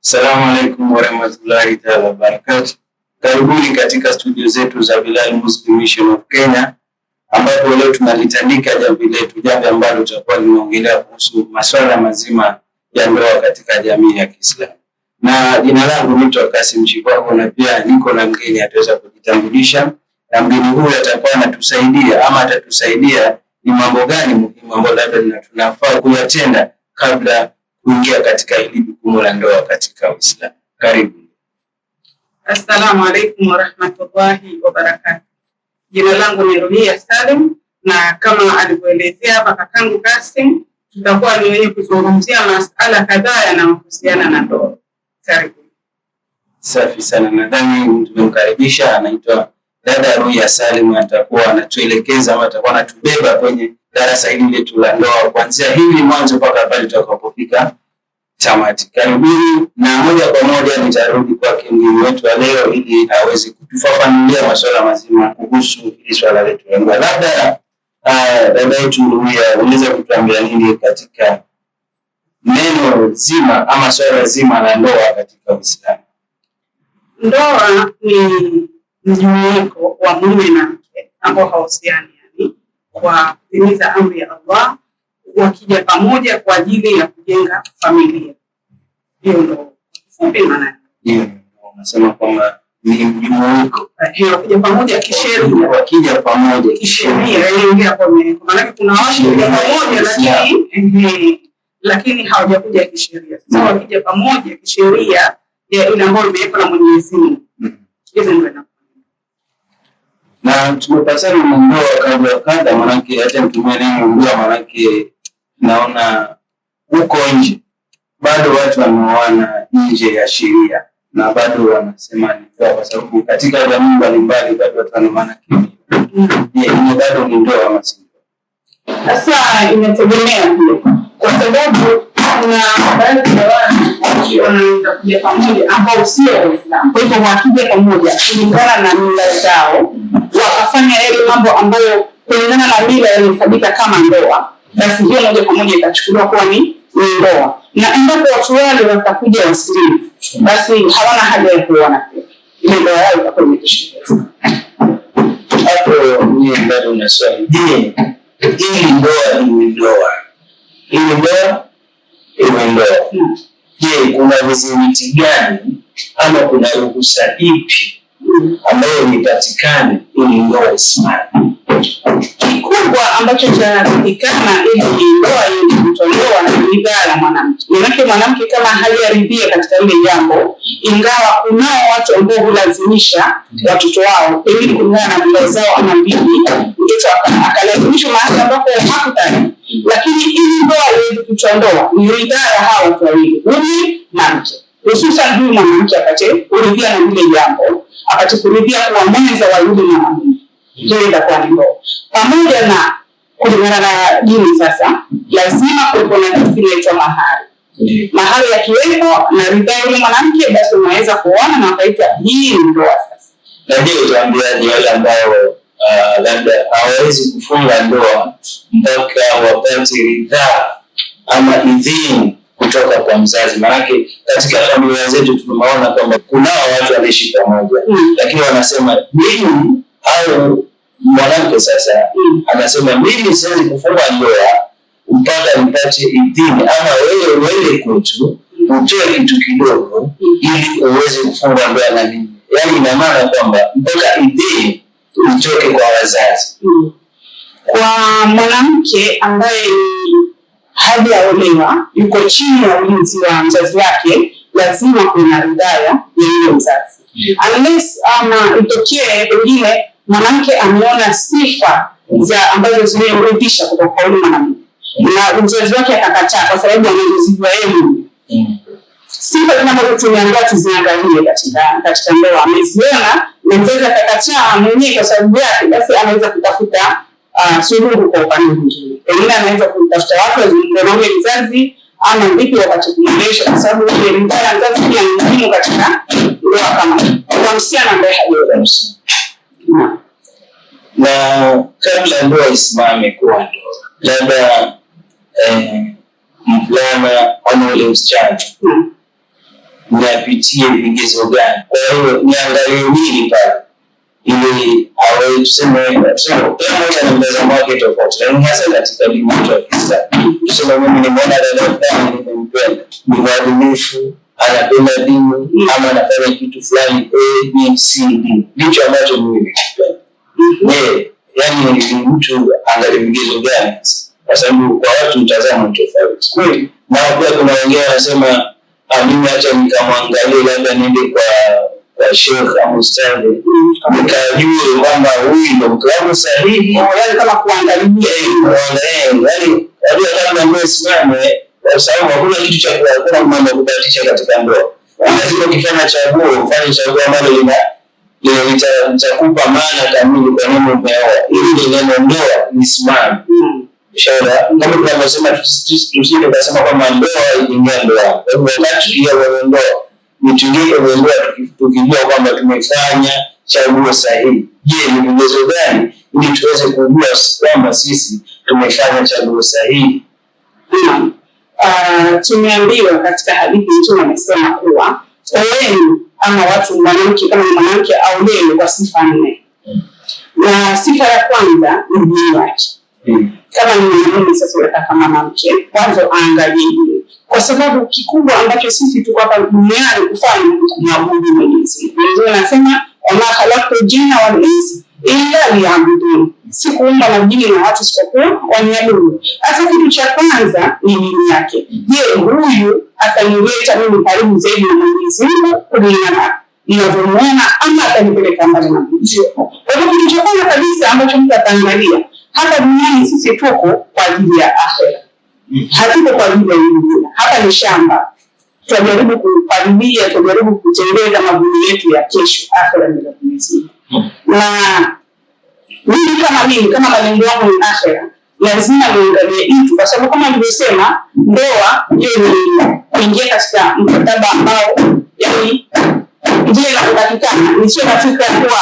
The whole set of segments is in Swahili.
Assalamu alaikum warahmatullahi ta'ala wabarakatuh. Karibuni katika studio zetu za Bilal Muslim Mission of Kenya, ambapo leo tunalitandika jambo letu, jambo ambalo tutakuwa tunaongelea kuhusu masuala mazima ya ndoa katika jamii ya Kiislamu. Na jina langu ni Kasim Chibako, na pia niko na mgeni ataweza kujitambulisha, na mgeni huyu atakuwa atatusaidia ni mambo gani muhimu ambayo labda tunafaa kuyatenda kabla kuingia katika hili jukumu la ndoa katika Uislamu. Karibu. Assalamu alaikum warahmatullahi wabarakatuh. Jina langu ni Ruhia Salim, na kama alivyoelezea hapa kakangu Kasim, tutakuwa ni wenye kuzungumzia masuala kadhaa yanayohusiana na ndoa. Karibu. Safi sana. Nadhani tumemkaribisha, anaitwa dada Ruhia Salim, atakuwa anatuelekeza ama atakuwa anatubeba kwenye darasa hili letu la ndoa kuanzia hivi mwanzo mpaka pale tutakapofika tamati. Karibuni, na moja kwa moja nitarudi kwake mgeni wetu wa leo ili aweze kutufafanulia masuala mazima kuhusu hili swala letu la ndoa. Labda dada yetu Ruhia, unaweza kutuambia nini katika neno zima ama swala zima la ndoa katika Uislamu? Ndoa ni mjumuiko wa mume na mke ambao hawahusiani, kwa kutimiza amri ya Allah, wakija pamoja kwa ajili ya kujenga familia. Hiyo ndio fupi maana. Unasema kwamba ni mjumuiko. Wakija pamoja kisheria. Wakija pamoja kisheria. Kwa maana kuna watu pamoja lakini hawajakuja kisheria. Sasa wakija pamoja kisheria ya ile ambayo imewekwa na Mwenyezi Mungu. Hizo ndio. Na tumepasana na ndoa kadha, manake hata mtumie neno ndoa, manake naona huko nje bado watu wanaoana nje ya sheria na bado wanasema ni ndoa, kwa sababu katika jamii mbalimbali bado watu wanaoana kimya. Ni bado ni ndoa ama si ndoa? Sasa inategemea kwa sababu kuna baadhi ya watu wanaweza kuja pamoja ambao sio Waislamu. Kwa hivyo wakija pamoja kulingana na mila zao, wakafanya yale mambo ambayo kulingana na mila yanahesabika kama ndoa, basi hiyo moja kwa moja itachukuliwa kuwa ni ndoa. Na endapo watu wale watakuja Waislamu, basi hawana haja ya kuoana pia. Ile ndoa yao itakuwa imekwisha. Hapo ni bado na swali. Je, hii ndoa ni ndoa? Hii ndoa ni ndoa. Je, kuna vizingiti gani ama kuna ruhusa ipi ambayo ipatikane ili ndoa isimame? Kikubwa ambacho chapatikana ili ndoa iwe kutolewa na ridhaa ya mwanamke. Maana mwanamke kama hajaridhia katika ile jambo, ingawa kunao watu ambao hulazimisha watoto wao ili kulingana na mila zao ama bibi, mtoto akalazimishwa mahali ambapo hakutaka. Lakini ili ndoa iwe kutolewa ni ridhaa ya hao watu wawili, mume na mke. Hususan huyu mwanamke apate kuridhia na ile jambo, apate kuridhia kwa mwenza wa yule mwanamke. Hiyo itakuwa ni ndoa. Pamoja na kulingana na dini sasa, lazima kuwepo na kitu kinaitwa mahari. Mahari yakiwepo na ridhaa yule mwanamke, basi unaweza kuona na wakaita hii ndoa sasa. Na ndio tuambiaje wale ambao labda hawawezi kufunga ndoa mpaka wapate ridhaa ama idhini kutoka kwa mzazi? Maanake katika familia zetu tunaona kwamba kuna watu wanaishi pamoja, lakini wanasema mimi au mwanamke sasa anasema mimi siwezi kufunga ndoa mpaka nipate idhini, ama wewe uende kwetu utoe kitu kidogo ili uweze kufunga ndoa na mimi. Yaani ina maana kwamba mpaka idhini itoke kwa wazazi. Kwa mwanamke ambaye hajaolewa, yuko chini ya ulinzi wa mzazi wake, lazima kuna ridhaa ya yule mzazi. Unless itokee pengine mwanamke ameona sifa za ambazo zimemridhisha kutoka kwa yule mwanamke na mzazi wake akakataa kwa sababu anazozijua yeye. Sifa ambazo tumeambiwa tuziangalie katika ndoa, ameziona na mzazi akakataa mwenyewe kwa sababu yake, basi anaweza kutafuta suluhu kwa upande mwingine. Pengine anaweza kutafuta watu wazungumze na yule mzazi ama vipi wakati kumwelewesha, kwa sababu ile ridhaa ya mzazi pia ni muhimu katika ndoa kama kwa msichana ambaye hajaolewa. Na kabla ndoa isimame kuwa ndoa, labda mvulana ama ule msichana na apitie vigezo gani. Kwa hiyo niangalie nini pale ili awe tuseme kila na mtazamo wake tofauti, lakini hasa katika dini yetu ya Kiislamu tuseme mimi nimeona dada fulani nimempenda, ni mwadilifu, anapenda dini ama anafanya kitu fulani A B C D, ndicho ambacho mimi nimekipenda. Yani ni mtu angalie vigezo gani, kwa sababu kwa watu mtazamo tofauti kweli. Na pia kuna wengine wanasema mimi acha nikamwangalie, labda niende kwa Sheikh au ustadhi nikajue kwamba huyu ndio mtu wangu sahihi, yani kama kuangalia yani kama mmesimame, kwa sababu hakuna kitu cha kuna mambo kubatisha katika ndoa. Lazima ukifanya chaguo ufanye chaguo ambalo litakupa maana kamili kwa nini umeoa, ili neno ndoa lisimame. Shauri kama tunavyosema tusije kusema kwamba ndoa iingia ndoa. Kwa hivyo wakati hiyo ndoa nitungie kwa ndoa tukijua kwamba tumefanya chaguo sahihi. Je, ni vigezo gani ili tuweze kujua kwamba sisi tumefanya chaguo sahihi? Tumeambiwa katika hadithi Mtume amesema kuwa oeni ama watu mwanamke kama mwanamke aolewe kwa sifa 4. Na sifa ya kwanza ni dini yake. Kama ni mwanamume sasa unataka mwanamke, kwanza aangalie dini. Kwa sababu kikubwa ambacho sisi tuko hapa duniani kufanya ni kumwabudu Mwenyezi Mungu. Ndio nasema wama khalaqtul jinna wal insa illa liya'budun. Sikuumba majini na watu isipokuwa waniabudu. Hasa kitu cha kwanza ni dini yake. Je, huyu atanileta mimi karibu zaidi na Mwenyezi Mungu kulingana ninavyomuona ama atanipeleka mbali na Mwenyezi Mungu? Kwa hivyo kitu cha kwanza kabisa ambacho mtu ataangalia, hapa duniani sisi tuko kwa ajili ya akhera. Hatuko kwa ajili ya dunia. Hapa ni shamba. Tunajaribu kupalilia, tunajaribu kutengeza mavuno yetu ya kesho. Akhera ndio Mwenyezi Mungu. Na mimi kama malengo yangu ni akhera, lazima niangalie mtu, kwa sababu kama nilivyosema, ndoa hiyo ni kuingia katika mkataba ambao yani ndio inakutakikana. Ni sio katika kuwa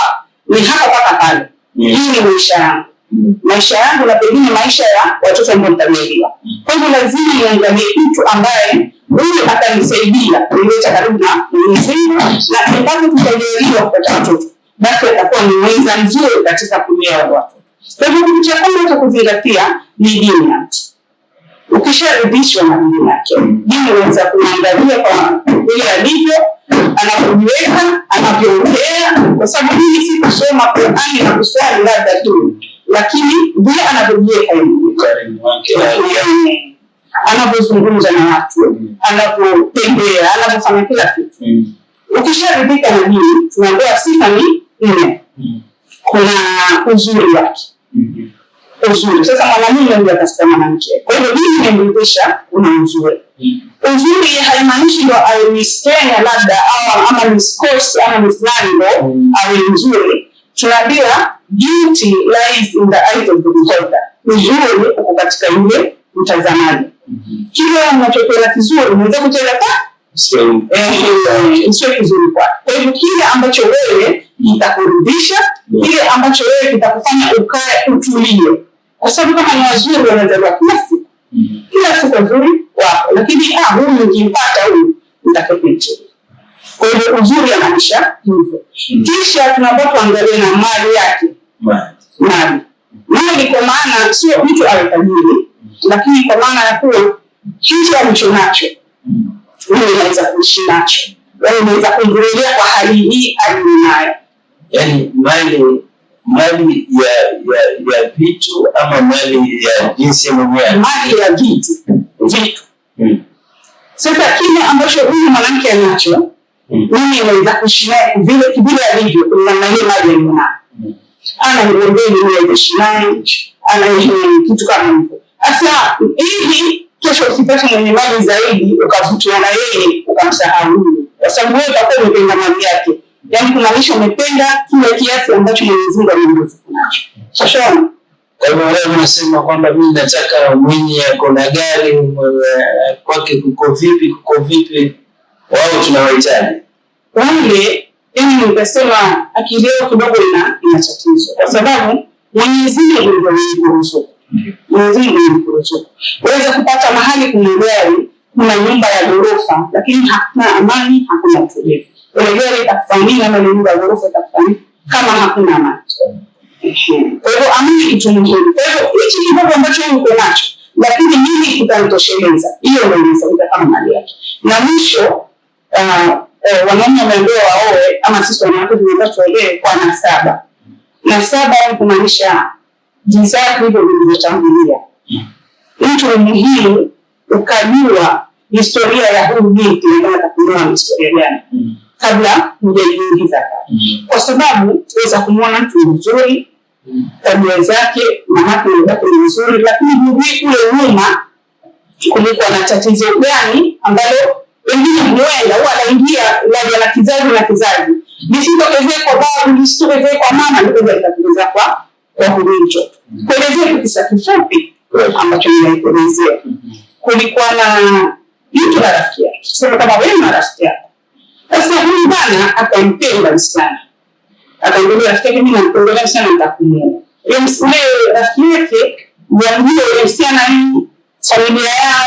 ni hapa mpaka pale. Hii ni maisha yangu na pengine maisha ya watoto ambao nitamlea. Kwa hivyo lazima niangalie mtu ambaye huyu atanisaidia kuleta karibu na Mwenyezi Mungu, na endapo tutajaliwa kupata watoto, basi atakuwa ni mwenza mzuri katika kulea watoto. Kwa hivyo kitu cha kwanza cha kuzingatia ni dini yake. Ukisharidhishwa na dini yake, dini unaweza kuangalia kwa vile alivyo, anapojiweka, anavyoongea, kwa sababu mimi si kusoma Qur'ani na kuswali labda tu, lakini vile anavyojiweka anavyozungumza na watu, anavyotembea, anavyofanya kila kitu. Ukisharidhika na dini, tunaambiwa sifa ni 4. Kuna uzuri wake. Uzuri. Sasa mwanamume ndio katika mwanamke. Kwa hivyo dini inamridhisha kuna uzuri. Uzuri haimaanishi ndio awe mistenya labda au ama miskosi ama mislani ndio awe mzuri. Tunaambiwa beauty lies in the eyes of the beholder. Uzuri uko katika yule mtazamaji. Kile unachokiona kizuri unaweza kucheza sio kizuri kwa. Kwa hivyo kile ambacho wewe kitakurudisha, kile ambacho wewe kitakufanya ukae utulie. Kwa sababu kama ni wazuri wanazaliwa kila siku nzuri wako, lakini huyu nikimpata huyu nitakapita. Kwa hivyo uzuri anaanisha hivyo. Kisha tunapokuwa tuangalie na mali yake. Mali kwa maana sio mtu awe tajiri, lakini kwa maana ya kuwa kitu alichonacho wewe unaweza kuishi nacho. Wewe unaweza kuendelea kwa hali hii alionayo. Yaani mali ya vitu ama mali ya jinsi mwenyewe. Mali ya vitu. Sasa kile ambacho huyu mwanamke anacho, mimi naweza kuishi naye vile alivyo kulingana na ile mali alionayo. Ana ngombe ni kuishi naye, ana kitu kama hivyo. Sasa hivi kesho usipate mwenye mali zaidi ukavutiwa na yeye ukamsahau, kwa sababu wewe utakuwa umependa mali yake. Yaani kumaanisha umependa kile kiasi ambacho Mwenyezi Mungu amemruzuku nacho. Sasa kwa hivyo wewe unasema kwamba mimi nataka mwenye ako na gari, kwake kuko vipi, wao tunawahitaji wale. Yaani nimesema akili yao kidogo ina tatizo, kwa sababu Mwenyezi Mungu ndio anayeruzuku. Mwenyezi Mungu anayeruzuku. Waweza kupata mahali kuna gari, kuna nyumba ya ghorofa, lakini hakuna amani, hakuna na utulivu. Ile itakufanyia na nyumba ya ghorofa itakufanyia kama hakuna amani. Kwa hivyo amani kitu muhimu. Kwa hivyo hichi kidogo ambacho uko nacho, lakini mimi kitanitosheleza. Hiyo ndio inasaidia kama mali yake. Na mwisho wanaume wameambiwa waoe, ama sisi wanawake tunataka tuolewe kwa nasaba. Nasaba ni kumaanisha jinsi hivyo vilivyotangulia. Mtu muhimu ukajua historia ya huyu binti na atakuelewa historia gani kabla hujajiingiza pale. Kwa sababu unaweza kumwona mtu mzuri, tabia zake na matendo yake ni nzuri, lakini hujui kule nyuma kulikuwa na tatizo gani ambalo wengine huenda huwa anaingia labda na kizazi. Lisitokezee kwa babu, lisitokezee kwa mama, ndio litatokezea kwa huyu mtoto. Kuelezea kisa kifupi ambacho ninaelezea. Kulikuwa na mtu na rafiki yake. Sasa kama wewe na rafiki yako. Sasa huyu bwana akampenda msichana. Akamwambia rafiki yake, mimi nampenda sana, nitakuoa. Yule rafiki yake mwambie yule msichana hii familia yao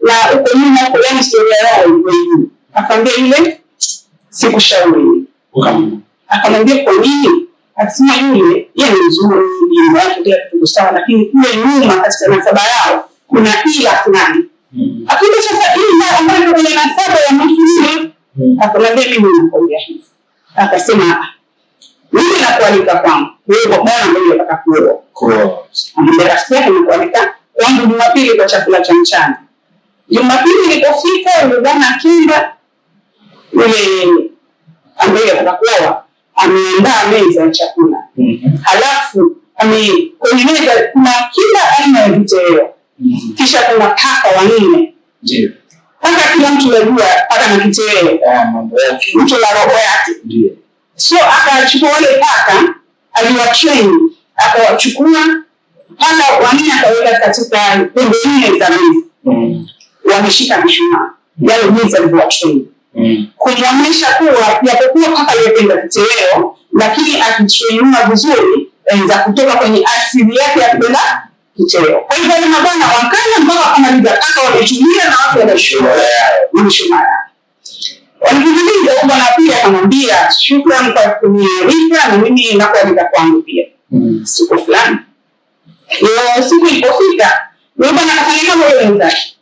na uko nyuma huko, yani historia yao iko hivi. Akamwambia yule sikushauri. Akamwambia kwa nini? Akasema yule yeye ni mzuri, ni watu ndio tukusawa, lakini kule nyuma katika nasaba yao kuna ila fulani. Akija sasa ila ambayo kuna nasaba ya mtu yule, akamwambia mimi nakwambia hivi. Akasema mimi nakualika kwangu, wewe bwana ndio unataka kuoa. Ambaye rafiki yake anakualika kwangu Jumapili kwa chakula cha mchana. Jumapili ilipofika yule bwana akenda, yule ambaye anataka kuoa ameandaa meza ya chakula. Halafu kwenye meza kuna kila aina ya vitoweo. Kisha kuna paka wanne. Ndio. Paka kila mtu anajua paka na kitoweo. Mambo yake. Mtu la roho yake. Ndio. So akachukua wale paka, aliwatrain, akawachukua paka wanne akaweka katika pembe nne za meza. Wameshika mishumaa. Yale meza aliwatrain. Kuonyesha kuwa japokuwa paka yependa kitoweo, lakini akitrainiwa vizuri za kutoka kwenye asili yake ya kupenda kitoweo. Kwa hivyo na bwana wakala mpaka kama ndio paka wametumia na watu wanashuhudia. Walipokuja huko na pia akamwambia shukrani kwa kunialika na mimi nakualika kwangu pia. Siku fulani. Hiyo siku ilipofika, yule bwana akafanya kama yule mzaki.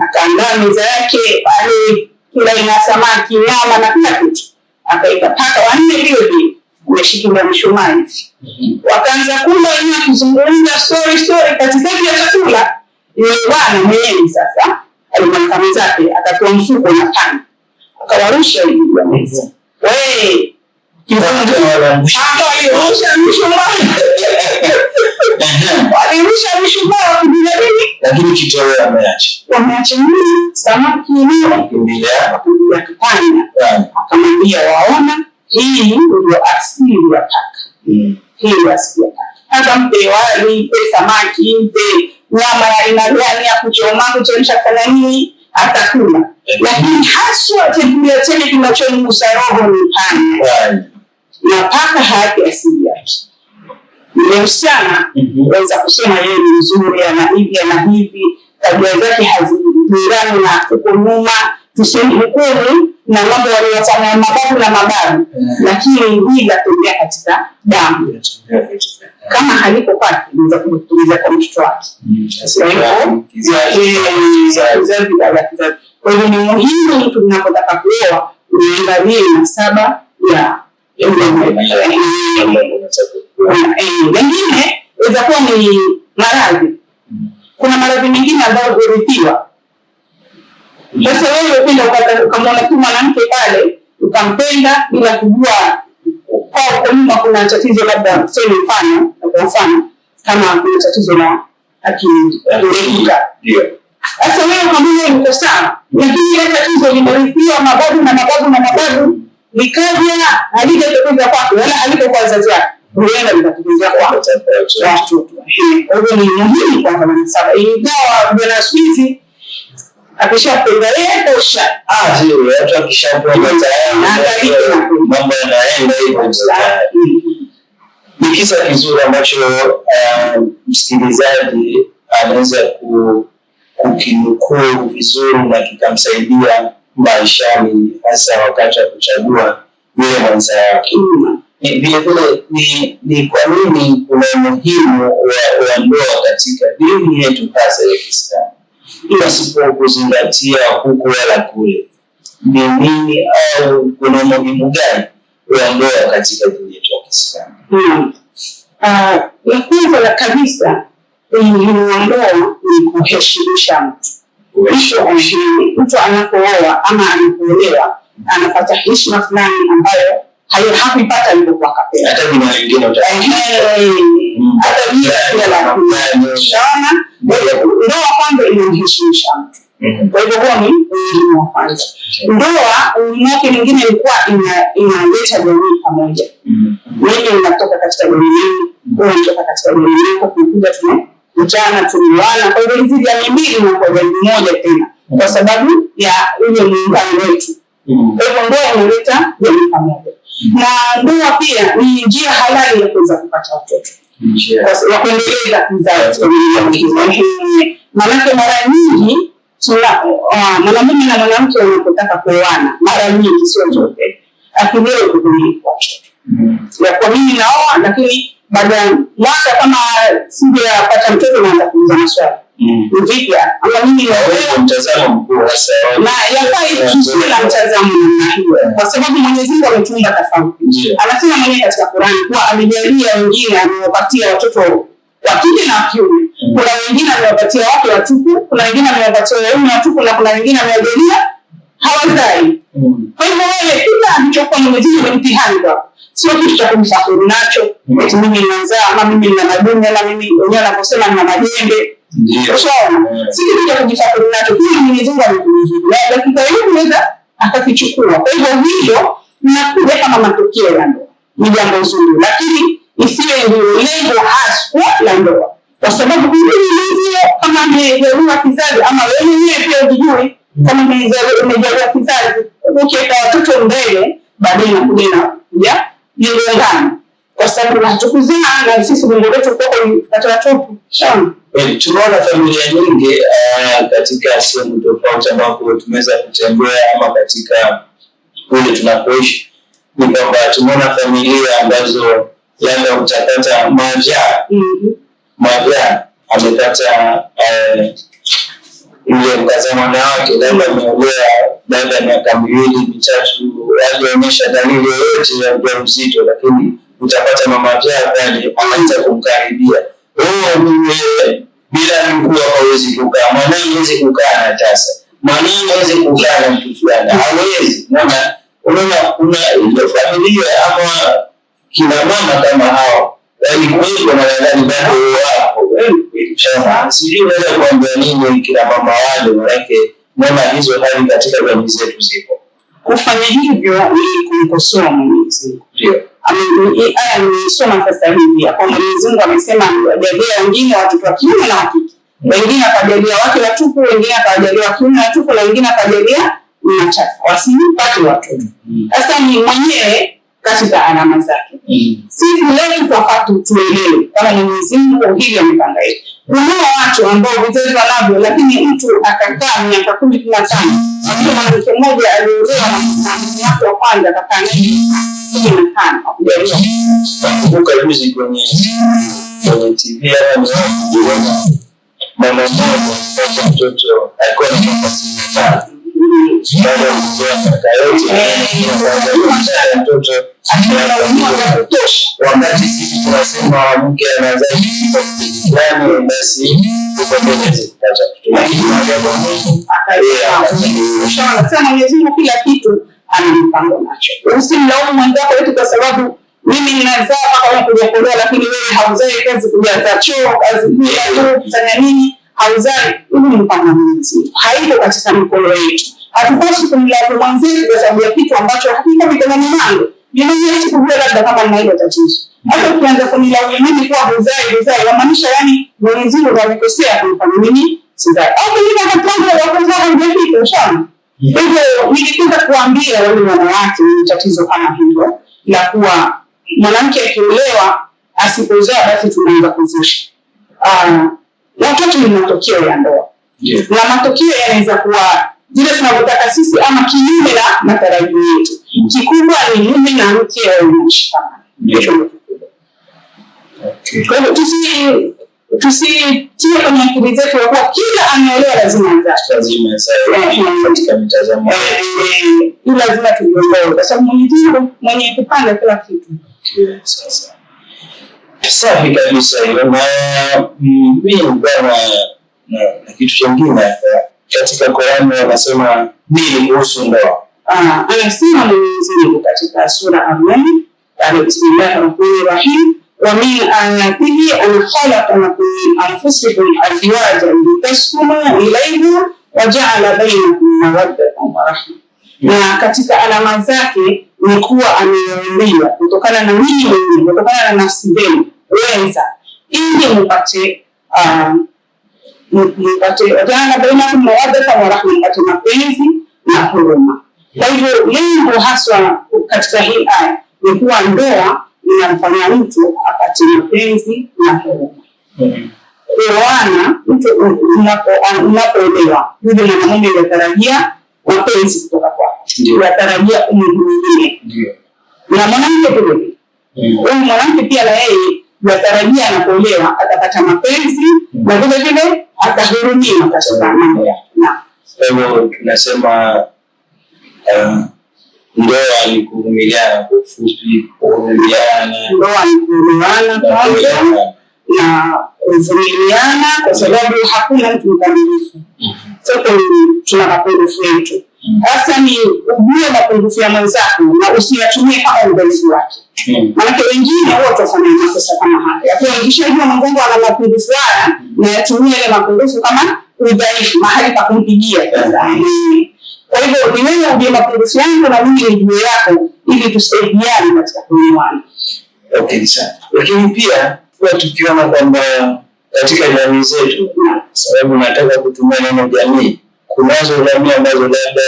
Akaandaa meza yake pale, kila aina samaki, nyama na kila kitu. Akaita paka wanne vile wameshikilia mshumaa hivi. Wakaanza kula wenyewe kuzungumza story katikati ya chakula. Yule bwana mwenyewe sasa alimweka mezake akatoa mfuko na pani. Akawarusha hivi kwa meza. Wewe kifungo hapa alirusha mshumaa. Alirusha mshumaa bila nini? Lakini kitoweo ameacha. Wameacha nini? Samaki nini? Kimbilia kupanya. Akamwambia waona hii ndio asili ya paka. Hii asili ya paka. Hata mpe wali, mpe samaki, mpe nyama ya aina gani ya kuchoma, kuchemsha kwa nini atakula. Lakini haswa chakula chake kinachomgusa roho ni panya. Na paka haki asili yake. Yule msichana waweza kusema yeye ni mzuri, ana hivi, tabia zake hazilingani na uko nyuma, tusimhukumu na mambo waliyofanya mababu na mababu, lakini bila tembea katika damu. Kama haliko kwake, inaweza kutuliza kwa mtoto wake. Sasa hiyo kizazi. Kwa hiyo ni muhimu mtu unapotaka kuoa uangalie nasaba ya wengine inaweza kuwa ni maradhi. Kuna maradhi mengine ambayo hurithiwa. Sasa wewe upenda ukamwona tu mwanamke pale, ukampenda bila kujua kwa nyuma kuna tatizo labda sio mfano, kama kuna tatizo la akili. Ndio. Sasa wewe ukamwona yuko sawa, lakini ile tatizo limerithiwa mababu likaja halijatokeza kwako wala haliko kwa wazazi wako. Huenda likatokeza kwa watoto. Kwa hiyo ni muhimu kwamba nasaba ingawa bwana Swizi akishapenda yeye tosha. Sio watu akishapenda tayari mambo yanaenda hivyo. Ni kisa kizuri ambacho msikilizaji anaweza kukinukuu vizuri na kikamsaidia maishani, hasa wakati wa kuchagua yule mwenza wake. Vile vile ni kwa nini kuna umuhimu wa ndoa katika dini yetu hasa ya Kiislamu, pasipo kuzingatia huku wala kule? Ni nini au kuna umuhimu gani wa ndoa katika dini yetu ya Kiislamu? La kwanza la kabisa, umuhimu wa ndoa ni kuheshimisha mtu. Mtu anapooa ama anapoolewa anapata heshima fulani ambayo hakuipata alipokuwa kapela. Hata kuna wengine hata bila la kushana, ndoa kwanza inamheshimisha mtu. Kwa hivyo huo ni umuhimu wa kwanza. Ndoa umuhimu wake mwingine ilikuwa inaleta jamii pamoja. Mimi ninatoka katika jamii yangu, wewe unatoka katika jamii yako, tunakuja tunakutana, tunaelewana. Kwa hivyo hizi jamii mbili zinakuwa jamii moja tena kwa sababu ya ile muungano wetu. Kwa hivyo ndoa inaleta jamii pamoja. Na ndoa pia ni njia halali ya kuweza kupata watoto, ya kuendeleza kizazi. Maanake mara nyingi mwanamume na mwanamke wanapotaka kuoana, mara nyingi sio zote, akileo kutumia watoto ya kwa mimi naoa, lakini baada ya mwaka kama sijapata mtoto naanza kuuliza maswali. Vipi ama mimi naoa? Mtazamo mkuu hasa na yafai tusiwe na mtazamo namna hiyo, kwa sababu Mwenyezi Mungu ametuumba tofauti. Anasema mwenyewe katika Qur'an kuwa amejalia wengine, amewapatia watoto wa kike na wa kiume. Kuna wengine amewapatia wake watupu, kuna wengine amewapatia waume watupu, na kuna wengine amewajalia hawazai. Kwa hivyo wewe kila alichokuwa Mwenyezi Mungu mtihani kwako, sio kitu cha kumfahari nacho. Eti mimi ninazaa ama mimi nina madume na mimi wenyewe naposema nina majembe. Si kitu cha kujifahari nacho. Kile Mwenyezi Mungu amekuruzuku, na dakika hiyo unaweza akakichukua. Kwa hivyo inakuja kama matokeo ya ndoa. Ni jambo zuri, lakini isiwe ndio lengo haswa la ndoa. Kwa sababu hili ndio kama amejaliwa kizazi, ama wewe mwenyewe pia unajui kama umejaliwa kizazi, ukiweka watoto mbele baadaye inakuja na mgongano, kwa sababu hatukuzaa na sisi Mungu wetu kwa kupata watoto. Tunaona familia nyingi katika sehemu tofauti ambapo tumeweza kutembea ama katika kule tunakoishi, ni kwamba tumeona familia ambazo labda utapata Maja amepata ile mtazamo wake, labda ameolewa baada ya miaka 2-3, alionyesha dalili yoyote ya ujauzito, lakini utapata mama Maja pale anaanza kumkaribia. Bila mkuu hawezi kukaa, mwanangu hawezi kukaa na tasa, mwanangu hawezi kukaa na mtu fulani, hawezi. Unaona kuna ile familia ama kina mama kama hao walikuwepo na nadhani bado wapo. Sijui unaweza kuambia nini kina mama wale, manake mama hizo hali katika jamii zetu zipo. Kufanya hivyo ni kumkosoa Mwenyezi Mungu. Ndio. Aya nimesoma sasa hivi hapo Mwenyezi Mungu amesema ajalia wengine watoto wa kiume na wa kike. Wengine akajalia wake watupu, wengine akajalia wa kiume watupu, na wengine akajalia machafu wasipate watoto. Sasa ni mwenyewe katika alama zake. Sisi leo tutafaa tuelewe kama Mwenyezi Mungu hili amepanga hivi. Kuna watu ambao vizazi wanavyo, lakini mtu akakaa miaka 10-15, mwanamke mmoja aliolewa na mtu wa kwanza akakaa naye 15 akujaliwa. Kumbuka juzi kwenye TV hapa niona mama mmoja mpaka mtoto alikuwa na miaka 6. Baada ya kuzaa kaka yote mtoto wakati sisi tunasema mke anazaa yani basi kupendeza kupata mtoto, lakini maajabu Mungu anasema Mwenyezi Mungu kila kitu ana mpango nacho. Usimlaumu mwenzako eti kwa sababu mimi ninazaa mpaka unakuja kuolewa, lakini wewe hauzai, kazi kujaza choo, kazi kuja kufanya nini, hauzai. Hili ni mpango wa Mwenyezi Mungu, haiko katika mikono yetu. Hatupaswi kumlaumu mwenzetu kwa sababu ya kitu ambacho hakika mikononi mwangu. Ninaweza kujua labda kama nina hilo tatizo. Hata ukianza kunilaumu mimi kwa huzai, yamaanisha yani Mwenyezi Mungu amekosea kumfanya mimi sizai. Au kama kama wa kuzaa ndio ushana. Hivyo nilipenda kuambia wale wanawake ni tatizo kama hilo la kuwa mwanamke akiolewa asipozaa basi tunaanza kuzisha. Watoto ni matokeo ya ndoa. Na matokeo yanaweza kuwa zile tunavyotaka sisi ama kinyume na matarajio yetu. Kikubwa ni mume na mke wanashikamana. Kwa hivyo tusitie kwenye akili zetu kwa kila ameolewa lazima azae katika mitazamo lazima tujiondoe kwa sababu mwenye kupanga kila kitu. Sasa safi kabisa hiyo. Na mimi bwana na kitu kingine katika Qur'an wanasema nini kuhusu ndoa? Anasema Mwenyezi Mungu katika sura Ar-Rum, Bismillahir-Rahmanir-Rahim, wa min ayatihi an khalaqa lakum min anfusikum azwajan litaskunu ilayha wa ja'ala bainakum mawaddatan wa rahmah. Na katika alama zake ni kuwa ameumba kutokana na nyinyi wenyewe, kutokana na nafsi zenu wenza, ili mpate wajana bainakum mawaddatan wa rahmah, mpate mapenzi na huruma. Kwa hivyo lengo haswa katika hii aya ni kuwa ndoa inamfanya mtu apate mapenzi na huruma. Kuoana, mtu unapoolewa, yule mwanamume anatarajia mapenzi kutoka kwako, anatarajia umhudumie. Na mwanamke vile huyu mwanamke pia na yeye anatarajia anapoolewa atapata mapenzi na vile vile atahurumiwa katika mambo yake. Kwa hivyo tunasema ndoa ni kuvumiliana, kwa ufupi kuvumiliana. Ndoa ni kuvumiliana kwanza na kuvumiliana, kwa sababu hakuna mtu mkamilifu. Sote tuna mapungufu yetu. Sasa ni ujue mapungufu ya mwenzako na usiyatumie kama udhaifu wake. Maana wengine huwa watafanya makosa kama haya. Kwa hiyo ukishajua mwenzako ana mapungufu haya na yatumie ile mapungufu kama udhaifu mahali pa kumpigia sasa. Kwa hivyo ni wewe ujue mapungufu yangu na mimi nijue yako ili tusaidiane katika kuelewana. Okay sana. Lakini pia kwa tukiona kwamba katika jamii zetu, sababu nataka kutumia neno jamii, kunazo jamii ambazo labda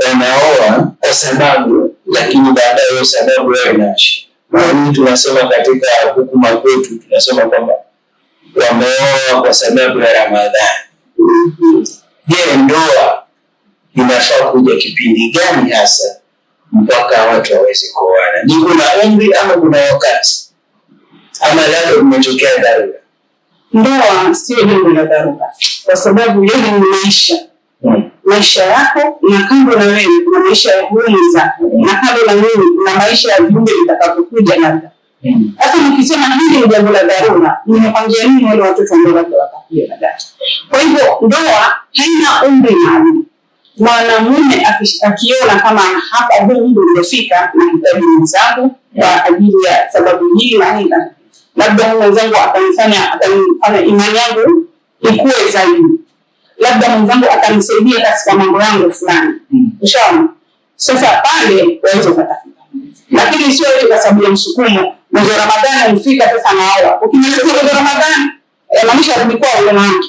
wanaoa kwa sababu, lakini baadaye hiyo sababu yao inaacha. Mara tunasema katika hukumu kwetu tunasema kwamba wameoa kwa sababu ya Ramadhani. Je, ndoa inafaa kuja kipindi gani hasa mpaka watu waweze kuoana? Ni kuna umri ama kuna wakati? Ama labda umetokea dharura? Ndoa sio jambo la dharura, kwa sababu yeye ni maisha. Maisha yako na kando na wewe kuna maisha ya huyu zako, na kando na wewe kuna maisha ya viumbe vitakapokuja labda. Sasa mkisema hili ni jambo la dharura, mnapangia nini wale watoto ambao watakuja baadaye? Kwa hivyo ndoa haina umri maalum. Mwanamume akiona kama hapa huu umri umefika na hitaji mwenzangu kwa ajili ya sababu hii na hii, labda mwenzangu atanifanya imani yangu ikue zaidi, labda mwenzangu atanisaidia katika mambo yangu fulani. Ushaona? Sasa pale waweza kutafuta. Lakini sio eti kwa sababu ya msukumo, mwezi wa Ramadhani umefika sasa naoa. Ukimaliza mwezi wa Ramadhani, maanisha kulikuwa ule mambo.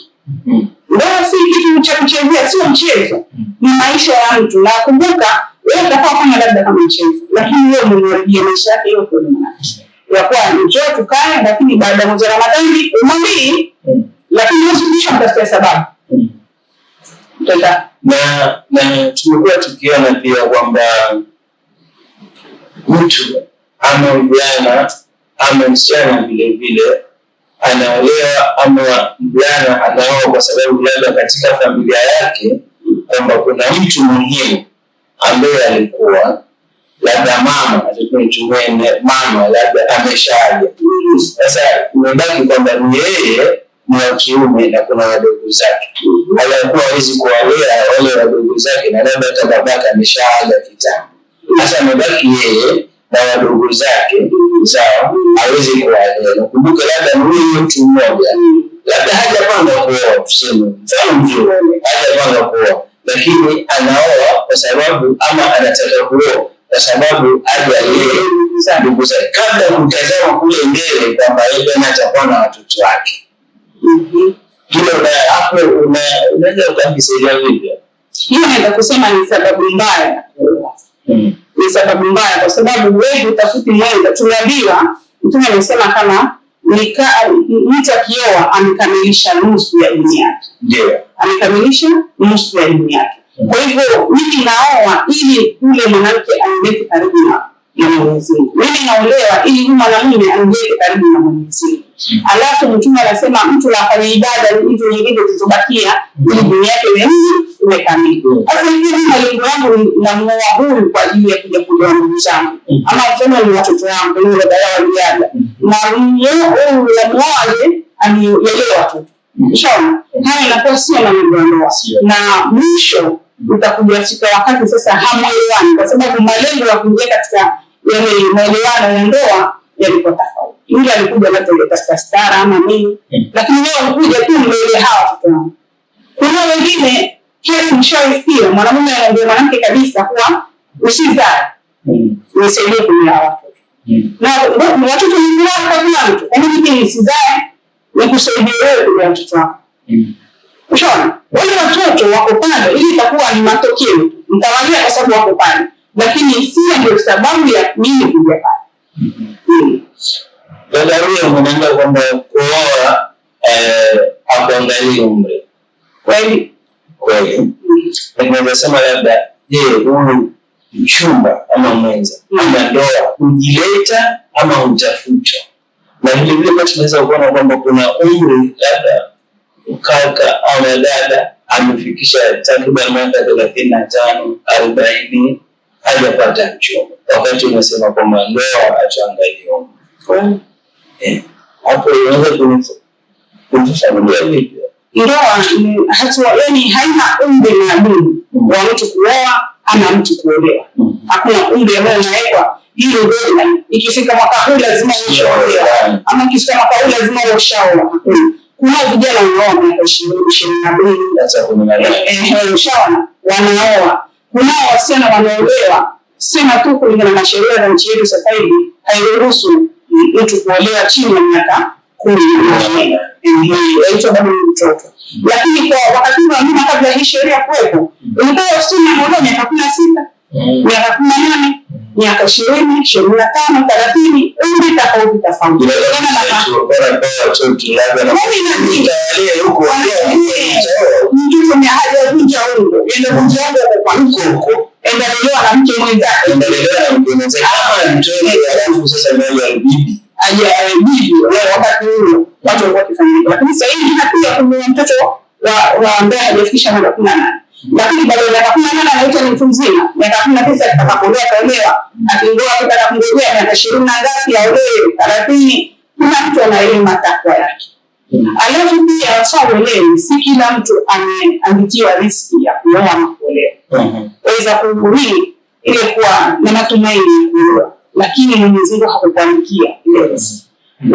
Ndoa si kitu cha kuchezea, sio mchezo. Ni maisha ya mtu. Na kumbuka, wewe utakafanya labda kama mchezo, lakini wewe umeharibia maisha yake yote mwananchi. Ya kwa njoo tukae, lakini baada ya mwezi wa Ramadhani umwambie, lakini usifisha mtafuta sababu. Na tumekuwa tukiona pia kwamba mtu ama mvulana ama msichana vile vile anaolewa ama mvulana anaoa kwa sababu labda katika familia yake kwamba kuna mtu muhimu ambaye alikuwa labda mama, mama labda ameshaja. Sasa umebaki kwamba ni yeye ni wa kiume na kuna wadogo zake. Alikuwa hawezi kuwalea wale wadogo zake na labda hata babaka ameshaaga kitambo. Sasa amebaki yeye na wadogo zake, sawa, hawezi kuwalea. Nakumbuka labda ni mtu mmoja, labda hajapanga kuoa, tuseme mfano mzuri, hajapanga kuoa, lakini anaoa kwa sababu ama anataka kuoa kwa sababu aje yeye ndugu zake, kabla kutazama kule mbele kwamba yeye atakuwa na watoto wake. Hilo hapo unaweza ukabisaidia vipi? Hiyo naweza kusema ni sababu mbaya. Ni sababu mbaya kwa sababu wewe utafuti mwenza. Tumeambiwa, mtume amesema kama mtu akioa amekamilisha nusu ya elimu yake. Ndio. Amekamilisha nusu ya elimu yake. Kwa hivyo mimi naoa ili yule mwanamke aniweke karibu na Mwenyezi Mungu. Mimi naolewa ili yule mwanamume aniweke karibu na Mwenyezi Mungu. Alafu Mtume anasema mtu afanye ibada hizo nyingine zilizobakia ili dunia yake iwe kamili. Sasa hivi malengo yangu na muoa huyu kwa ajili ya kuja kuoa ndugu zangu. Ama mfano ni watoto wangu ni dada yao waliaga. Na muoa huyu muoaje anielewa watoto. Inshallah. Haya inakuwa sio na ndoa. Na mwisho utakuja siku wakati sasa hamuelewani kwa sababu malengo ya kuingia katika yale maelewano ya ndoa yalikuwa tofauti. Yule alikuja labda katika stara ama nini, lakini leo alikuja tu mbele hawa watoto wangu. Kuna wengine kesi mshaisikia mwanamume anaambia mwanamke kabisa kuwa usizae. Nisaidie kulea watoto. Na watoto ni wao kwa kila mtu. Yaani mimi nisizae nikusaidia wewe kulea watoto wako. Ushaona? Wale watoto wako pale ili itakuwa ni matokeo. Mtawalia kwa sababu wako pale. Lakini sio ndio sababu ya mimi kuja pale. Dada huyo mnaenda kwamba kuoa hakuangalii umri. Kweli? Ningesema labda je, huyu mchumba ama mwenza ama ndoa hujileta ama hutafutwa? Na vile vile kwa tunaweza kuona kwamba kuna umri labda kaka au dada amefikisha takriban miaka 35, 40 hajapata mchumba. Wakati unasema kwamba ndoa hatuangalii umri. Hapo unaweza kunisaidia vipi? Ndoa hatua yani haina umri maalum wa mtu kuoa ama mtu kuolewa. Hakuna umri ambao unawekwa hilo ndio ikifika mwaka huu lazima ushaolewa ama ikifika mwaka huu lazima ushaoa. Kuna vijana wanaoa miaka 22 hata 18 ushaona wanaoa. Kuna wasichana wanaolewa sema tu kulingana na sheria za nchi yetu sasa hivi hairuhusu mtu kuolewa chini ya miaka 10. Hiyo bado ni mtoto. Lakini kwa wakati wa nyuma kabla hii sheria kuwepo, ilikuwa wasichana wanaolewa miaka 16, miaka 18, miaka 20, 25, 30, umri tofauti tofauti. Mtu mwenye hajavunja ungo, yeye vunja ungo kwa huko. Endelewa na mke mwenzake. Kama mtoto alafu sasa ndio bibi. Bibi wakati huo watu walikuwa wakifanya. Lakini sasa hivi pia kuna mtoto wa ambaye hajafikisha miaka 18. Lakini bado miaka 18 anaitwa ni mtu mzima. Miaka 19 atakapolewa kaolewa. Akingoa kitaka kungojea miaka 20 na ngapi aolewe 30. Kuna mtu anaelewa matakwa yake. Alafu pia sawa si kila mtu ameandikiwa riski ya kuoa na kuolewa. Waweza kuhubiri ile kuwa na matumaini ya kuolewa. Lakini Mwenyezi Mungu hakukuandikia ile riski.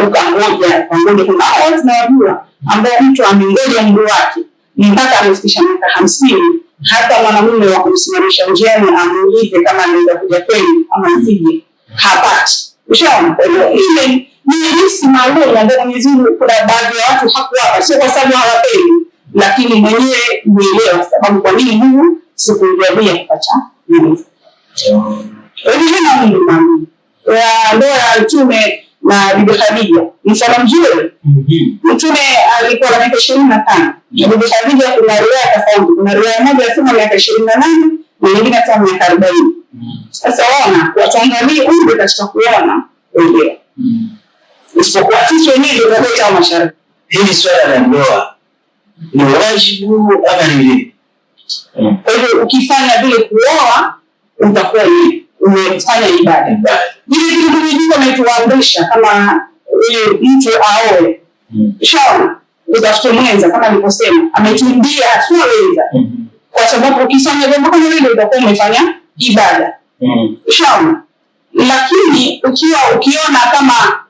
Ukangoja kuna watu tunawajua ambao mtu amengoja umri wake mpaka amefikisha miaka 50 hata mwanamume wa kumsimamisha njiani amuulize kama anaweza kuja kweli ama asije hapati. Ushaona? Ile ni riski maalum ambayo Mwenyezi Mungu kuna baadhi ya watu hakuwapa sio kwa sababu hawapendi lakini mwenyewe huelewa sababu kwa nini Mungu sikujalia kupata nini. Hivi na Mungu maalum. Ndoa ya Mtume na Bibi Khadija mfano mzuri. Mtume alikuwa na miaka 25. Bibi Khadija kuna riwaya tofauti. Kuna riwaya moja inasema miaka 28 na nyingine inasema miaka 40. Sasa waona watuangalie umri katika kuona ndio. Isipokuwa sisi wenyewe ndio tunaleta masharti. Hili swala la ndoa ni wajibu ama ni vipi? Kwa hivyo ukifanya vile kuoa utakuwa umefanya ibada. Vile tumejua na tuwaamrisha kama mtu aoe. Shaona utafute mwenza kama nilivyosema ametumbia asiweza. Kwa sababu ukifanya jambo kama hilo utakuwa umefanya ibada. Shaona. Lakini ukiona kama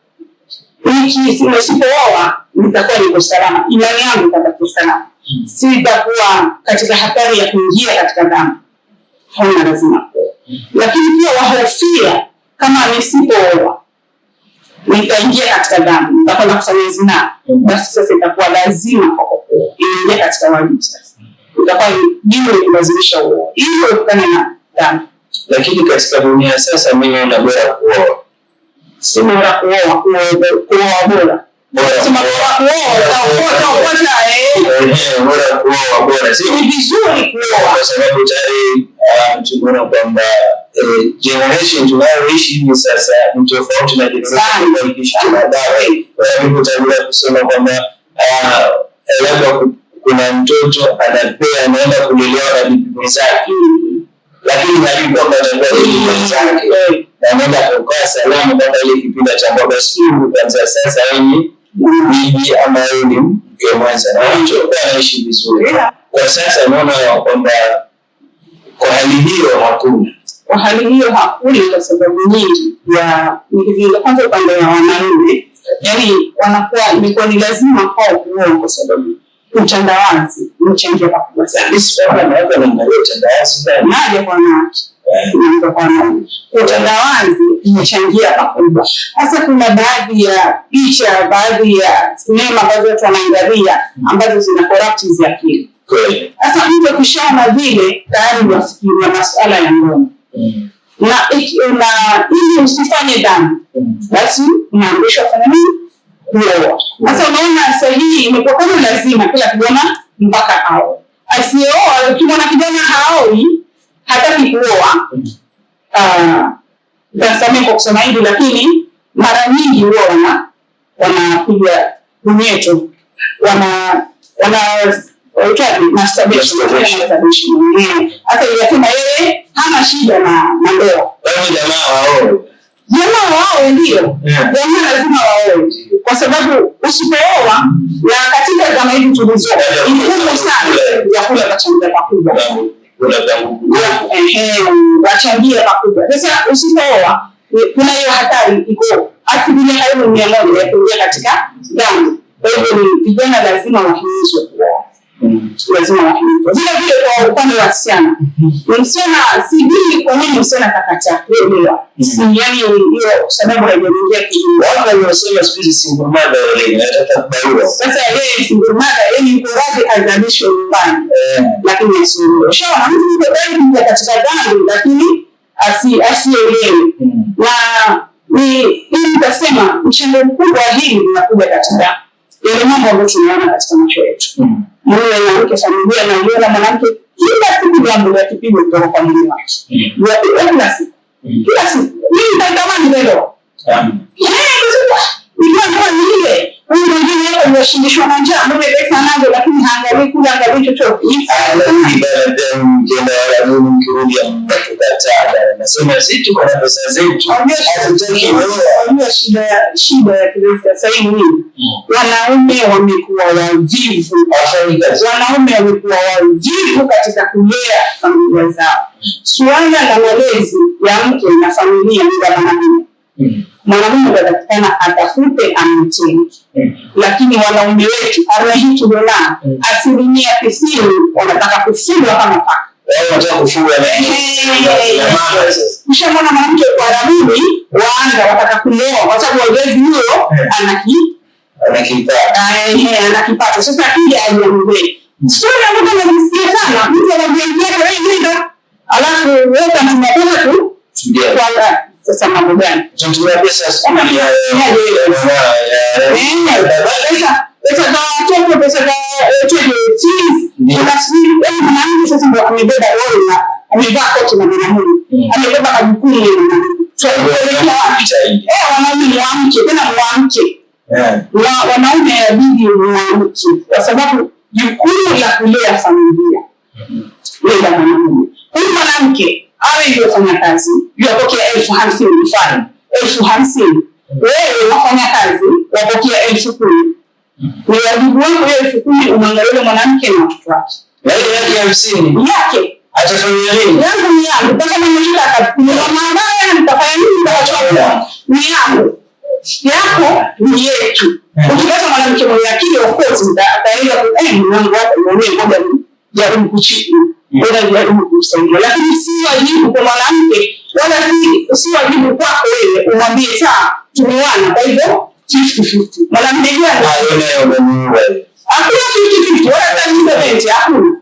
nisipooa nitakuwa niko salama. Imani yangu itakuwa salama. Sitakuwa katika hatari ya kuingia katika dhambi. Hauna lazima. Lakini pia wahofia kama nisipooa nitaingia katika dhambi, nitakwenda kufanya zina. Basi sasa itakuwa lazima kuingia katika wajibu sasa. Itakuwa jiwe kulazimisha uoe ili uepukane na dhambi. Lakini katika dunia sasa mimi na bora kuoa. Si bora kuoa bora. Sema kwa bora si vizuri kuoa kwa sababu tayari tumeona kwamba generation tunayoishi hivi sasa ni tofauti na generation iliyopita baadaye. Kwa hivyo tutaendelea kusema kwamba labda kuna mtoto anaenda kulelewa na bibi zake, lakini hajui kwamba atakuwa bibi zake na anaenda kukaa salama kwamba ile kipindi cha baba siku kwanza sasa yeye bibi ama yeye ni mke mwenza na mtu anaishi vizuri. Kwa sasa naona kwamba kwa hali hiyo hakuna kwa sababu nyingi ya nikivile kwanza upande wa wanaume, yani wanakuwa imekuwa ni lazima kwao kuoa kwa sababu utandawazi umechangia pakubwa sana. Sisi wanawake wanaangalia utandawazi naje kwa wanaume. Utandawazi umechangia pakubwa. Sasa kuna baadhi ya picha, baadhi ya sinema ambazo watu wanaangalia ambazo zina corrupt hizi akili. Sasa mtu akishaona vile tayari unafikiria masuala ya ngono. Na ili usifanye dhambi, basi unaamrishwa kufanya nini? Kuoa. Sasa unaona sasa hii imekuwa kama lazima kila kijana mpaka ao. Asioa, ukimwona kijana haoi, hataki kuoa. Nasamea kwa kusema hivi, lakini mara nyingi huwa wanapiga punyeto. Masturbation. Hata yasema yeye hana shida na ndoa. Jamaa wao ndio. Jamaa lazima waoe. Kwa sababu usipooa na katika zama hizi tulizo ni ngumu sana vyakula vachangia pakubwa. Wachangia pakubwa. Sasa usipooa kuna hiyo hatari iko asilimia karibu 100 ya kuingia katika dhambi. Kwa hivyo vijana lazima wahimizwe kuoa. Lazima wahimizwe. Vile vile kwa upande wa wasichana. Msichana sijui kwa nini msichana atakataa kuolewa. Yaani hiyo sababu haijaingia kijini. Wao wanasema siku hizi single mother anataka kuolewa. Sasa yeye single mother yeye yuko radhi azalishwe nyumbani. Lakini asiolewe. Shaona mtu yuko radhi kuingia katika dhambi lakini asiolewe. Na ni nitasema mchango mkubwa hili unakuja katika yale mambo ambayo tunaona katika macho yetu. Mwanamke familia na yule mwanamke kila siku jambo la kipigo kutoka kwa mume wake. Kila siku. Mimi natamani leo. Kwa nini? Huyu mwingine yeye anashindishwa na njaa, mume pesa nazo lakini haangalii kula angalii chochote. Nasema sisi tuko na pesa zetu. Shida ya kizazi sasa hivi nini? Wanaume wamekuwa wavivu. Wanaume wamekuwa wavivu katika kulea familia zao. Suala la malezi ya mke na familia ni la mwanamume. Mwanamume anatakikana atafute amtenge. Lakini wanaume wetu hii tulionao 90% wanataka kufungwa kama paka. Wanataka kufungwa na mshamona mwanamke kwa ramuni waanza wataka kuoa kwa sababu wazazi huyo anakipata. Sasa kile ajiambie. Sio ndio ndio sana. Mtu anajiambia wewe ndio. Alafu wewe tunapata tu kwa sasa mambo gani? Tunatumia pesa pesa za watoto, pesa za fees. Mwanamke sasa ndio amebeba wewe amevaa koti na mwanamume. Amebeba majukumu ya mwanamume. Tuelekea wapi? Wanaume ni mwanamke, tena mwanamke. Wanaume inabidi mwanamke kwa sababu jukumu la kulea familia ni la mwanamume. Huyu mwanamke awe ndio fanya kazi, yapokea 50,000 mfano. 50,000. Wewe unafanya kazi, wapokea 10,000. Ni wajibu wako hiyo 10,000 umwangalie mwanamke na watoto wake. Na ile yake 50 yake atafanya nini? Yangu ni yangu. Kama mnataka kununua mabaya mtafanya nini mtachukua? Ni yangu. Yako ni yetu. Ukipata mwanamke mwenye akili of course ataenda mwanangu wako mwenyewe moja jaribu kuchiki. Wala jaribu kusaidia. Lakini si wajibu kwa mwanamke wala si wajibu kwako wewe umwambie sawa tumewana kwa hivyo 50-50. Mwanamke gani? Hakuna 50-50 wala hata 70 hakuna.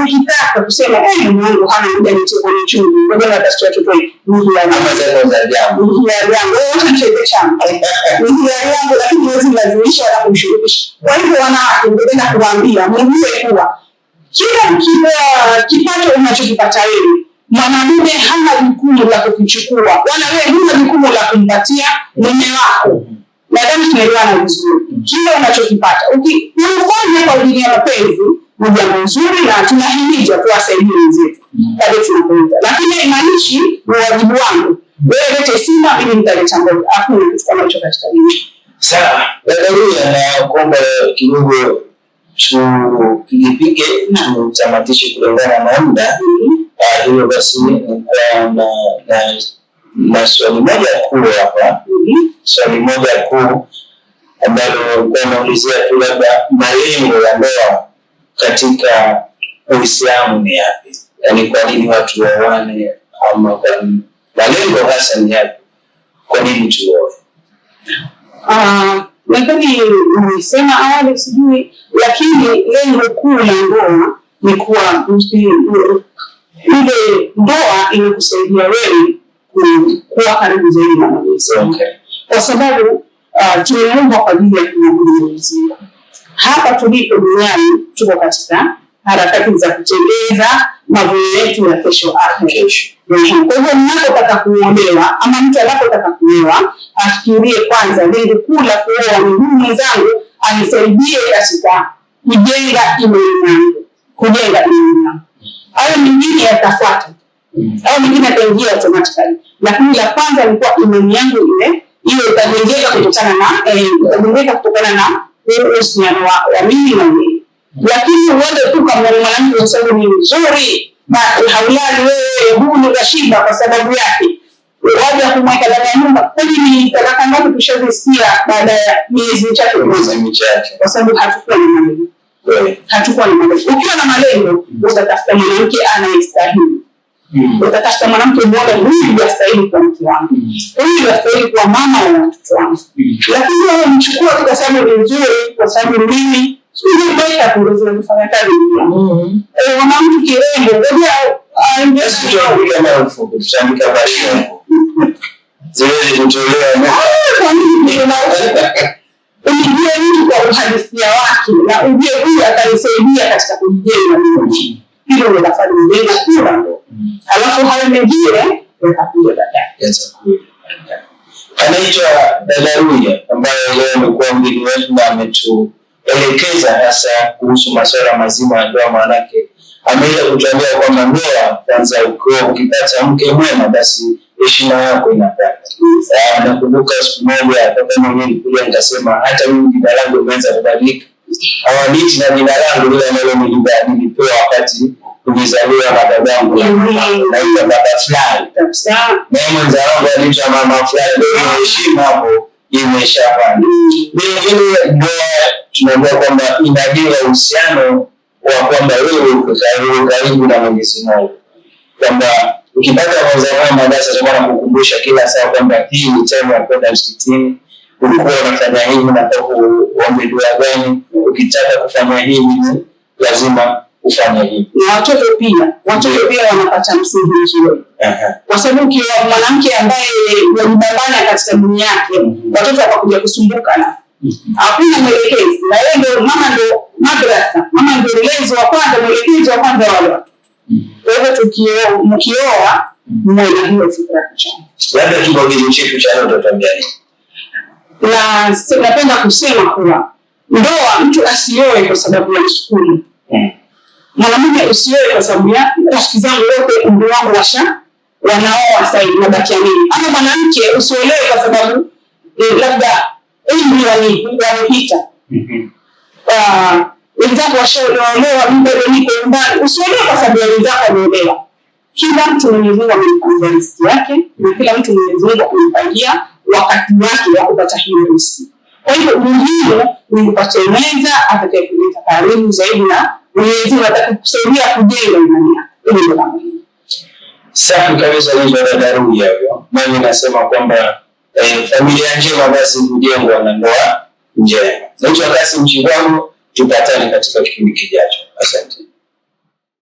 Ukitaka kusema Mungu hana muda nicheze kwenye chumvi, ngoja atasikia watoto Mungu ya yangu lakini huwezi lazimisha wala kumshirikisha. Kwa hivyo wanawake ningependa kuwaambia mjue kuwa kila kipato unachokipata wewe, mwanamume hana jukumu la kukuchukua wala wewe huna jukumu la kumpatia mume wako. Nadhani tunaelewana vizuri. Kile unachokipata ukifanya kwa ajili ya mapenzi ni jambo nzuri na tunahimiza tuwasaidie wenzetu pale tunapoenda, lakini haimaanishi ni wajibu wangu wewe lete sima ili nitaleta mboga. Hakuna kitu kama hicho katika dini. Sawa, dada na kwamba kidogo tupige tutamatishe kulingana na muda. Hiyo basi na swali moja kuu hapa. Swali moja kuu ambalo naulizia tu labda malengo ya ndoa katika Uislamu ni yapi? Yaani kwa nini watu waoane, ama kwa malengo hasa ni yapi? Kwa nini tuoe? Lakini nimesema awali sijui, lakini lengo kuu la ndoa ni kuwa ile ndoa inakusaidia wewe kuwa karibu zaidi na Mwenyezi Mungu. Kwa sababu tumeumbwa kwa ajili ya kumwabudu Mwenyezi Mungu. Hapa tulipo duniani tuko katika harakati za kutengeza mavuno yetu ya kesho akhera. Kwa hivyo mnapotaka kuolewa ama mtu anapotaka kuoa, afikirie kwanza lengo kuu la kuoa ni huyu mwenzangu anisaidie katika kujenga imani yangu. Hayo mengine yatafuata. Hayo mengine yataingia automatically. Lakini la kwanza ni kwa imani yangu ile itajengeka kutokana na uhusiano wa mimi na wewe. Lakini uende tu kama mwanamke kwa sababu ni mzuri, basi haulali wewe huni kashiba kwa sababu yake. Waje kumweka ndani ya nyumba. Kwani ni talaka ngapi tushazisikia baada ya miezi michache? Kwa sababu hatakuwa na malengo. Ukiwa na malengo, utatafuta mwanamke anayestahili. Utatafuta mwanamke mmoja huyu anastahili kwa mke wangu. Huyu anastahili kwa mama wa watoto wangu. Lakini wewe mchukua kwa sababu ni nzuri, kwa sababu mimi sio mbaya kuweza kufanya kazi. Mwanamke kirembo, ngoja aongeze kama ufupi tutamika bali. Ziweze kutolewa na kwa nini unijue mtu kwa uhalisia wake na ujue huyu atanisaidia katika kujenga mimi. Hilo ndio nafanya mjenga kula ndo. Alafu hayo mengine yatakuja baadaye. Anaitwa dada Ruya ambaye leo amekuwa mgeni wetu na ametuelekeza hasa kuhusu masuala mazima ya ndoa. Maanake ameweza kutuambia kwamba ndoa kwanza ukipata mke mwema basi heshima yako inapanda. Nakumbuka siku moja kama mwenyewe nilikuja nikasema hata mimi jina langu limeanza kubadilika. Hawaniiti na jina langu lile ambalo nilipewa wakati nilizaliwa na babangu. Naitwa baba fulani. Na mwenzangu anaitwa mama fulani. Ndio heshima hapo imeshapanda. Vile ndoa tunaona kwamba inajenga uhusiano wa kwamba wewe uko karibu na Mwenyezi Mungu. Kwamba ukipata mwenzako basi atakuwa anakukumbusha kila saa kwamba hii ni time ya kwenda msikitini. Ulikuwa unafanya hivi na uombe dua gani? Ukitaka kufanya hivi lazima ufanye hivi. Na watoto pia wanapata msingi mzuri. Kwa sababu kiwa mwanamke ambaye mjibabana katika dunia yake, watoto watakuja kusumbuka na hakuna mwelekezi. Na yeye ndio mama, ndio madrasa. Mama ndio mlezi wa kwanza, mwelekezi wa kwanza wale watoto. Kwa hivyo mkioa mmoja hiyo fikra kichwani. Labda kibogezo chetu cha leo tutambia nini? Na napenda kusema kuwa ndoa mtu asioe kwa sababu ya sukuli. Mwanamume usioe kwa sababu ya rafiki zangu wote umri wangu wanaoa sasa hivi nabaki mimi. Ama mwanamke usiolewe kwa sababu labda umri wamepita. Wenzako washaolewa, mimi bado niko nyumbani. Usiolewe kwa sababu ya wenzako wameolewa. Kila mtu Mwenyezi Mungu amempangia riziki yake na kila mtu Mwenyezi Mungu amempangia wakati wake wa kupata hiyo riziki. Kwa hivyo muhimu ni kupata mwenza atakayekuleta karibu zaidi na Mwenyezi Mungu atakayekusaidia kujenga imani yako. Hilo ndio muhimu. Safi kabisa. Ni dada Ruya huyo. nami nasema kwamba familia njema basi hujengwa na ndoa njema. Naitwa Kassim Chigongo, tupatane katika kipindi kijacho. Asante.